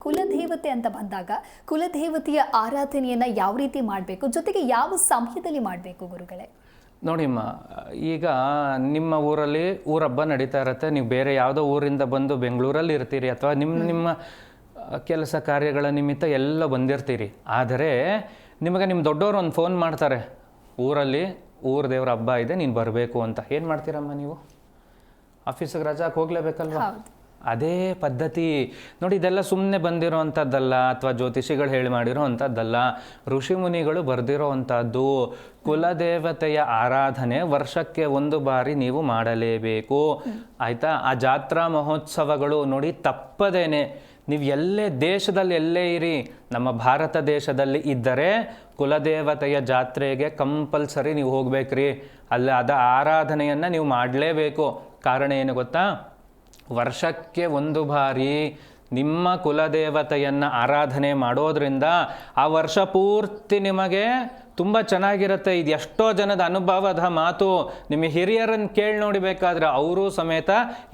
ಕುಲದೇವತೆ ಅಂತ ಬಂದಾಗ ಕುಲದೇವತೆಯ ಆರಾಧನೆಯನ್ನ ಯಾವ ರೀತಿ ಮಾಡಬೇಕು, ಜೊತೆಗೆ ಯಾವ ಸಮಯದಲ್ಲಿ ಮಾಡಬೇಕು ಗುರುಗಳೇ? ನೋಡಿಮ್ಮ, ಈಗ ನಿಮ್ಮ ಊರಲ್ಲಿ ಊರಬ್ಬ ನಡೀತಾ ಇರುತ್ತೆ. ನೀವು ಬೇರೆ ಯಾವುದೋ ಊರಿಂದ ಬಂದು ಬೆಂಗಳೂರಲ್ಲಿ ಇರ್ತೀರಿ, ಅಥವಾ ನಿಮ್ಮ ಕೆಲಸ ಕಾರ್ಯಗಳ ನಿಮಿತ್ತ ಎಲ್ಲ ಬಂದಿರ್ತೀರಿ. ಆದರೆ ನಿಮಗೆ ನಿಮ್ಮ ದೊಡ್ಡವರು ಒಂದು ಫೋನ್ ಮಾಡ್ತಾರೆ, ಊರಲ್ಲಿ ಊರ ದೇವ್ರ ಹಬ್ಬ ಇದೆ, ನೀನು ಬರಬೇಕು ಅಂತ. ಏನು ಮಾಡ್ತೀರಮ್ಮ ನೀವು? ಆಫೀಸಿಗೆ ರಜಾಕ್ಕೆ ಹೋಗ್ಲೇಬೇಕಲ್ವ? ಅದೇ ಪದ್ಧತಿ ನೋಡಿ. ಇದೆಲ್ಲ ಸುಮ್ಮನೆ ಬಂದಿರೋ ಅಂಥದ್ದಲ್ಲ, ಅಥವಾ ಜ್ಯೋತಿಷಿಗಳು ಹೇಳಿ ಮಾಡಿರೋ ಅಂಥದ್ದಲ್ಲ. ಋಷಿ ಮುನಿಗಳು ಬರೆದಿರೋ ಅಂಥದ್ದು. ಕುಲದೇವತೆಯ ಆರಾಧನೆ ವರ್ಷಕ್ಕೆ ಒಂದು ಬಾರಿ ನೀವು ಮಾಡಲೇಬೇಕು, ಆಯಿತಾ? ಆ ಜಾತ್ರಾ ಮಹೋತ್ಸವಗಳು ನೋಡಿ, ತಪ್ಪದೇನೆ ನೀವು ಎಲ್ಲೇ ದೇಶದಲ್ಲಿ ಎಲ್ಲೇ ಇರಿ, ನಮ್ಮ ಭಾರತ ದೇಶದಲ್ಲಿ ಇದ್ದರೆ ಕುಲದೇವತೆಯ ಜಾತ್ರೆಗೆ ಕಂಪಲ್ಸರಿ ನೀವು ಹೋಗ್ಬೇಕ್ರಿ. ಅದ ಆರಾಧನೆಯನ್ನು ನೀವು ಮಾಡಲೇಬೇಕು. ಕಾರಣ ಏನು ಗೊತ್ತಾ? ವರ್ಷಕ್ಕೆ ಒಂದು ಬಾರಿ ನಿಮ್ಮ ಕುಲದೇವತೆಯನ್ನು ಆರಾಧನೆ ಮಾಡೋದ್ರಿಂದ ಆ ವರ್ಷ ಪೂರ್ತಿ ನಿಮಗೆ ತುಂಬ ಚೆನ್ನಾಗಿರುತ್ತೆ. ಇದು ಎಷ್ಟೋ ಜನದ ಅನುಭವದ ಮಾತು. ನಿಮ್ಮ ಹಿರಿಯರನ್ನು ಕೇಳಿ ನೋಡಬೇಕಾದ್ರೆ ಅವರು ಸಮೇತ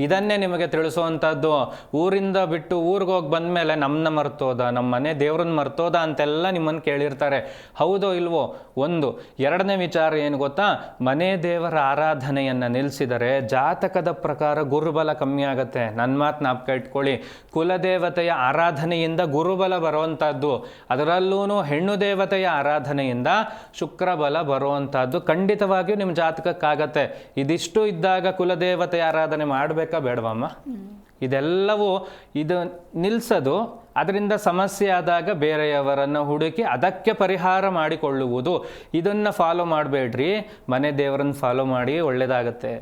ಇದನ್ನೇ ನಿಮಗೆ ತಿಳಿಸುವಂಥದ್ದು. ಊರಿಂದ ಬಿಟ್ಟು ಊರಿಗೆ ಹೋಗಿ ಬಂದಮೇಲೆ ನಮ್ಮನ್ನ ಮರ್ತೋದ, ನಮ್ಮ ಮನೆ ದೇವ್ರನ್ನ ಮರ್ತೋದ ಅಂತೆಲ್ಲ ನಿಮ್ಮನ್ನು ಕೇಳಿರ್ತಾರೆ. ಹೌದೋ ಇಲ್ವೋ? ಒಂದು. ಎರಡನೇ ವಿಚಾರ ಏನು ಗೊತ್ತಾ? ಮನೆ ದೇವರ ಆರಾಧನೆಯನ್ನು ನಿಲ್ಲಿಸಿದರೆ ಜಾತಕದ ಪ್ರಕಾರ ಗುರುಬಲ ಕಮ್ಮಿ ಆಗುತ್ತೆ. ನನ್ನ ಮಾತು ಜ್ಞಾಪಕ ಇಟ್ಕೊಳ್ಳಿ. ಕುಲದೇವತೆಯ ಆರಾಧನೆಯಿಂದ ಗುರುಬಲ ಬರುವಂಥದ್ದು, ಅದರಲ್ಲೂ ಹೆಣ್ಣು ದೇವತೆಯ ಆರಾಧನೆಯಿಂದ ಶುಕ್ರಬಲ ಬರುವಂಥದ್ದು ಖಂಡಿತವಾಗಿಯೂ ನಿಮ್ಮ ಜಾತಕಕ್ಕಾಗತ್ತೆ. ಇದಿಷ್ಟು ಇದ್ದಾಗ ಕುಲದೇವತೆ ಆರಾಧನೆ ಮಾಡಬೇಕಾ ಬೇಡವಮ್ಮ? ಇದೆಲ್ಲವೂ ಇದು ನಿಲ್ಲಿಸೋದು, ಅದರಿಂದ ಸಮಸ್ಯೆ ಆದಾಗ ಬೇರೆಯವರನ್ನು ಹುಡುಕಿ ಅದಕ್ಕೆ ಪರಿಹಾರ ಮಾಡಿಕೊಳ್ಳುವುದು. ಇದನ್ನು ಫಾಲೋ ಮಾಡಬೇಡ್ರಿ, ಮನೆ ದೇವರನ್ನು ಫಾಲೋ ಮಾಡಿ, ಒಳ್ಳೆಯದಾಗತ್ತೆ.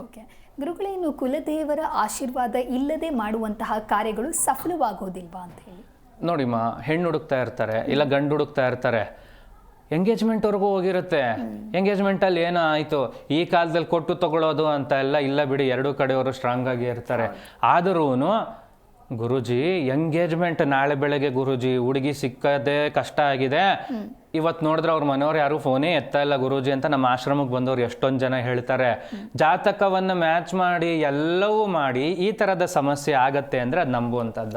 ಗುರುಗಳೇನು ಕುಲದೇವರ ಆಶೀರ್ವಾದ ಇಲ್ಲದೆ ಮಾಡುವಂತಹ ಕಾರ್ಯಗಳು ಸಫಲವಾಗೋದಿಲ್ವಾ ಅಂತ ಹೇಳಿ? ನೋಡಿಮ್ಮ, ಹೆಣ್ಣು ಹುಡುಕ್ತಾ ಇರ್ತಾರೆ, ಇಲ್ಲ ಗಂಡು ಹುಡುಕ್ತಾ ಇರ್ತಾರೆ, ಎಂಗೇಜ್ಮೆಂಟ್ವರೆಗೂ ಹೋಗಿರುತ್ತೆ. ಎಂಗೇಜ್ಮೆಂಟಲ್ಲಿ ಏನೋ ಆಯಿತು, ಈ ಕಾಲದಲ್ಲಿ ಕೊಟ್ಟು ತಗೊಳ್ಳೋದು ಅಂತ ಎಲ್ಲ ಇಲ್ಲ ಬಿಡಿ, ಎರಡೂ ಕಡೆಯವರು ಸ್ಟ್ರಾಂಗ್ ಆಗಿ ಇರ್ತಾರೆ. ಆದರೂ ಗುರುಜಿ ಎಂಗೇಜ್ಮೆಂಟ್ ನಾಳೆ ಬೆಳಗ್ಗೆ, ಗುರುಜಿ ಹುಡುಗಿ ಸಿಕ್ಕದೆ ಕಷ್ಟ ಆಗಿದೆ, ಇವತ್ತು ನೋಡಿದ್ರೆ ಅವ್ರ ಮನೆಯವ್ರು ಯಾರು ಫೋನೇ ಎತ್ತಾ ಇಲ್ಲ ಗುರೂಜಿ ಅಂತ ನಮ್ಮ ಆಶ್ರಮಕ್ಕೆ ಬಂದವ್ರು ಎಷ್ಟೊಂದು ಜನ ಹೇಳ್ತಾರೆ. ಜಾತಕವನ್ನು ಮ್ಯಾಚ್ ಮಾಡಿ ಎಲ್ಲವೂ ಮಾಡಿ ಈ ಥರದ ಸಮಸ್ಯೆ ಆಗತ್ತೆ ಅಂದರೆ ಅದು ನಂಬುವಂಥದ್ದ?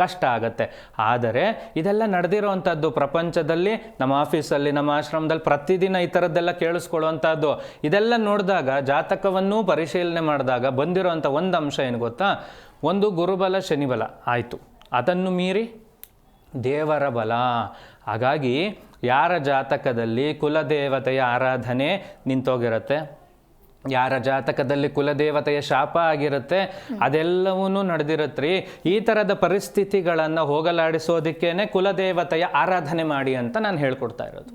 ಕಷ್ಟ ಆಗತ್ತೆ. ಆದರೆ ಇದೆಲ್ಲ ನಡೆದಿರೋವಂಥದ್ದು ಪ್ರಪಂಚದಲ್ಲಿ, ನಮ್ಮ ಆಫೀಸಲ್ಲಿ, ನಮ್ಮ ಆಶ್ರಮದಲ್ಲಿ ಪ್ರತಿದಿನ ಈ ಥರದ್ದೆಲ್ಲ ಕೇಳಿಸ್ಕೊಳ್ಳುವಂಥದ್ದು. ಇದೆಲ್ಲ ನೋಡಿದಾಗ, ಜಾತಕವನ್ನು ಪರಿಶೀಲನೆ ಮಾಡಿದಾಗ ಬಂದಿರೋವಂಥ ಒಂದು ಅಂಶ ಏನು ಗೊತ್ತಾ? ಒಂದು ಗುರುಬಲ ಶನಿಬಲ ಆಯಿತು, ಅದನ್ನು ಮೀರಿ ದೇವರ ಬಲ. ಹಾಗಾಗಿ ಯಾರ ಜಾತಕದಲ್ಲಿ ಕುಲದೇವತೆಯ ಆರಾಧನೆ ನಿಂತೋಗಿರುತ್ತೆ, ಯಾರ ಜಾತಕದಲ್ಲಿ ಕುಲದೇವತೆಯ ಶಾಪ ಆಗಿರುತ್ತೆ, ಅದೆಲ್ಲವೂ ನಡೆದಿರತ್ರಿ. ಈ ಥರದ ಪರಿಸ್ಥಿತಿಗಳನ್ನು ಹೋಗಲಾಡಿಸೋದಕ್ಕೇನೆ ಕುಲದೇವತೆಯ ಆರಾಧನೆ ಮಾಡಿ ಅಂತ ನಾನು ಹೇಳ್ಕೊಡ್ತಾ ಇರೋದು.